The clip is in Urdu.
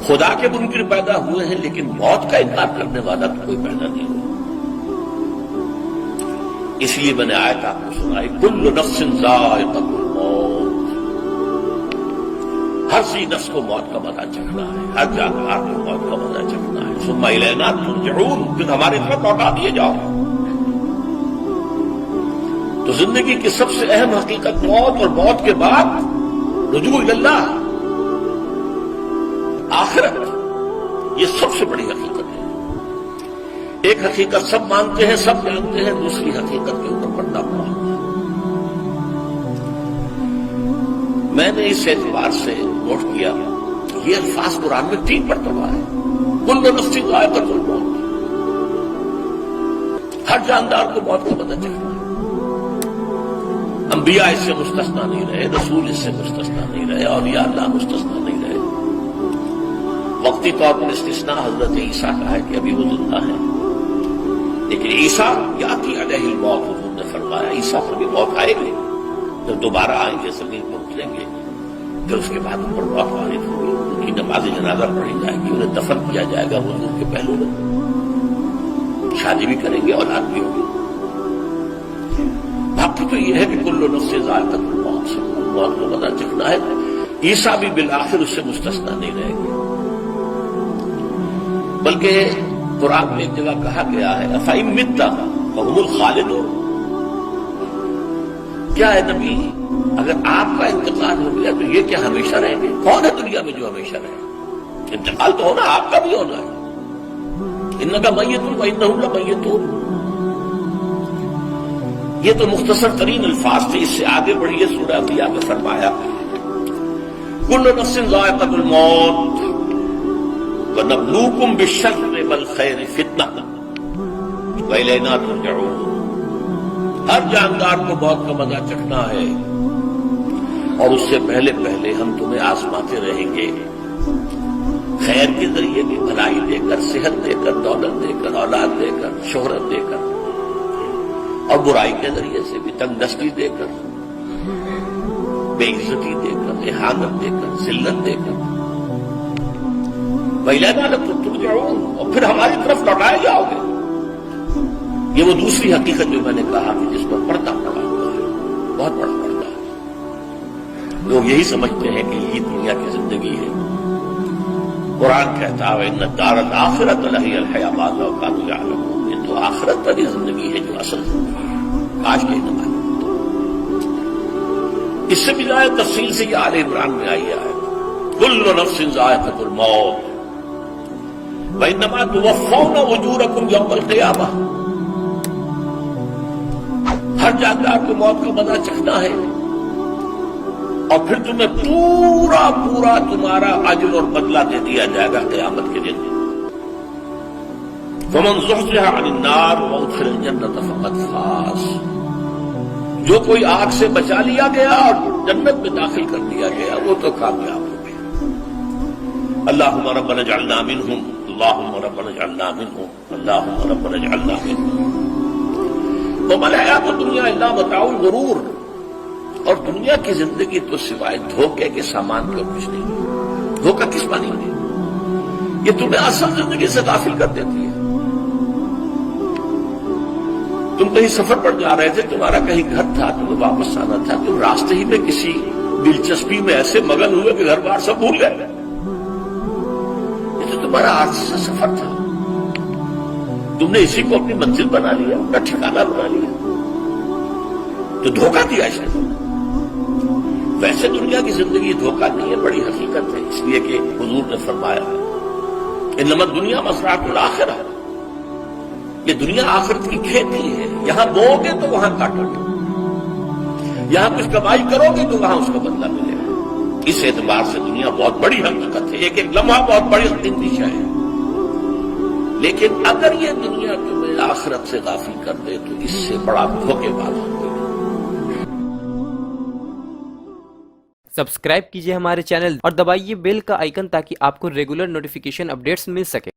خدا کے منکر پیدا ہوئے ہیں لیکن موت کا انکار کرنے والا تو کوئی پیدا نہیں ہوا۔ اس لیے میں نے آیت آپ کو سنائی، کل نفس ذائقۃ الموت، ہر سی نفس کو موت کا مزہ چکھنا ہے، ہر جاندار کو موت کا مزہ چکھنا ہے۔ ثم الینا ترجعون، پھر ہماری طرف لوٹا دیے جاؤ۔ تو زندگی کی سب سے اہم حقیقت موت، اور موت کے بعد رجوع اللہ، آخرت، یہ سب سے بڑی حقیقت ہے۔ ایک حقیقت سب مانتے ہیں، سب جانتے ہیں، دوسری حقیقت کے اوپر پڑنا پڑا۔ میں نے اس اعتبار سے نوٹ کیا یہ الفاظ قرآن میں 3 مرتبہ ہے، کل نفس ذائقۃ الموت، ہر جاندار کو موت کا مزہ چکھنا ہے۔ انبیاء اس سے مستثنا نہیں رہے، رسول اس سے مستثنا نہیں رہے، اولیاء اللہ مستثنا نہیں رہے۔ وقتی طور پر استثناء حضرت عیسیٰ کا ہے کہ ابھی وہ زندہ ہے، لیکن عیسیٰ یاتی علیہ الموت، حضور نے فرمایا عیسیٰ پر بھی موت آئے گی، جب دوبارہ آئیں گے زمین پر اتریں گے، پھر اس کے بعد ان پر موت وارد ہوگی، ان کی نماز جنازہ پڑھی جائے گی، انہیں دفن کیا جائے گا حضور کے پہلو میں، شادی بھی کریں گے، اولاد بھی ہوگی۔ باقی تو یہ ہے کہ کل نفس ذائقۃ الموت، موت کو مزہ چکھنا ہے۔ عیسیٰ بھی بالآخر اس سے مستثنا نہیں رہیں گے، بلکہ قرآن میں ایک جگہ کہا گیا ہے أَفَإِن مِتَّ فَهُمُ الْخَالِدُونَ، کیا ہے نبی اگر آپ کا انتقال ہو گیا تو یہ کیا ہمیشہ رہیں گے؟ کون ہے دنیا میں جو ہمیشہ رہے؟ انتقال تو ہونا، آپ کا بھی ہونا ہے۔ إِنَّكَ مَيِّتٌ وَإِنَّهُمْ لَمَيِّتُونَ، یہ تو مختصر ترین الفاظ تھے۔ اس سے آگے بڑھیے سورہ انبیاء میں فرمایا کل نفس ذائقۃ الموت وَنَبْلُوكُمْ بِالشَّرِّ وَالْخَيْرِ فِتْنَةً وَإِلَيْنَا تُرْجَعُونَ، ہر جاندار کو موت کا مزہ چکھنا ہے، اور اس سے پہلے پہلے ہم تمہیں آزماتے رہیں گے، خیر کے ذریعے بھی، بھلائی دے کر، صحت دے کر، دولت دے کر، اولاد دے کر، شہرت دے کر، اور برائی کے ذریعے سے بھی، تنگ دستی دے کر، بے عزتی دے کر، اہانت دے کر، ذلت دے کر، وَإِلَيْنَا تُرْجَعُونَ، اور پھر ہماری طرف لوٹائے جاؤ گے۔ یہ وہ دوسری حقیقت جو میں نے کہا کہ جس پر پردہ پڑا ہوا ہے، بہت بڑا پردہ ہے۔ لوگ یہی سمجھتے ہیں کہ یہ دنیا کی زندگی ہے۔ قرآن کہتا ہے إِنَّ الدَّارَ الْآخِرَةَ لَهِيَ الْحَيَوَانُ لَوْ كَانُوا يَعْلَمُونَ، یہ تو آخرت والی زندگی ہے جو اصل زندگی ہے، کاش کے نہ معلوم ہوتا۔ اس سے بھی زیادہ تفصیل سے یہ آل عمران میں آئی ہے، كُلُّ نَفْسٍ ذَائِقَةُ الْمَوْتِ وَإِنَّمَا تُوَفَّوْنَ أُجُورَكُمْ يَوْمَ الْقِيَامَةِ، ہر جاندار کو موت کا مزہ چکھنا ہے، اور پھر تمہیں پورا پورا تمہارا اجر اور بدلہ دے دیا جائے گا قیامت کے دن۔ فَمَنْ زُحْزِحَ عَنِ النَّارِ وَأُدْخِلَ الْجَنَّةَ فَقَدْ فَازَ، جو کوئی آگ سے بچا لیا گیا اور جنت میں داخل کر دیا گیا وہ تو کامیاب ہو گیا۔ اللہم ربنا اجعلنا منہم، اللہم ربنا اجعلنا منہم، اللہم ربنا اجعلنا منہم۔ وَمَا الْحَيَاةُ الدُّنْيَا إِلَّا مَتَاعُ الْغُرُورِ، اور دنیا کی زندگی تو سوائے دھوکے کے سامان کا کچھ نہیں۔ دھوکہ کس معنی میں؟ یہ تمہیں اصل زندگی سے غافل کر دیتی ہے۔ تم کہیں سفر پر جا رہے تھے، تمہارا کہیں گھر تھا، تمہیں واپس آنا تھا، تم راستے ہی میں کسی دلچسپی میں ایسے مگن ہوئے کہ گھر بار سب بھول گئے۔ یہ تو تمہارا عارضی سا سفر تھا، تم نے اسی کو اپنی منزل بنا لیا، اپنا ٹھکانہ بنا لیا، تو دھوکہ دیا شاید۔ ویسے دنیا کی زندگی دھوکہ نہیں ہے، بڑی حقیقت ہے، اس لیے کہ حضور نے فرمایا انما الدنیا مزرعۃ الآخرہ، یہ دنیا آخرت کی کھیتی ہے، یہاں بو گے تو وہاں کاٹو گے، یہاں کچھ کمائی کرو گے تو وہاں اس کا بدلہ ملے گا۔ اس اعتبار سے دنیا بہت بڑی حقیقت ہے، ایک ایک لمحہ بہت بڑی قیمتی شے ہے، لیکن اگر یہ دنیا تمہیں آخرت سے غافل کر دے تو اس سے بڑا دھوکے باز ہو۔ سبسکرائب کیجئے ہمارے چینل اور دبائیے بیل کا آئیکن تاکہ آپ کو ریگولر نوٹیفیکیشن اپڈیٹس مل سکے۔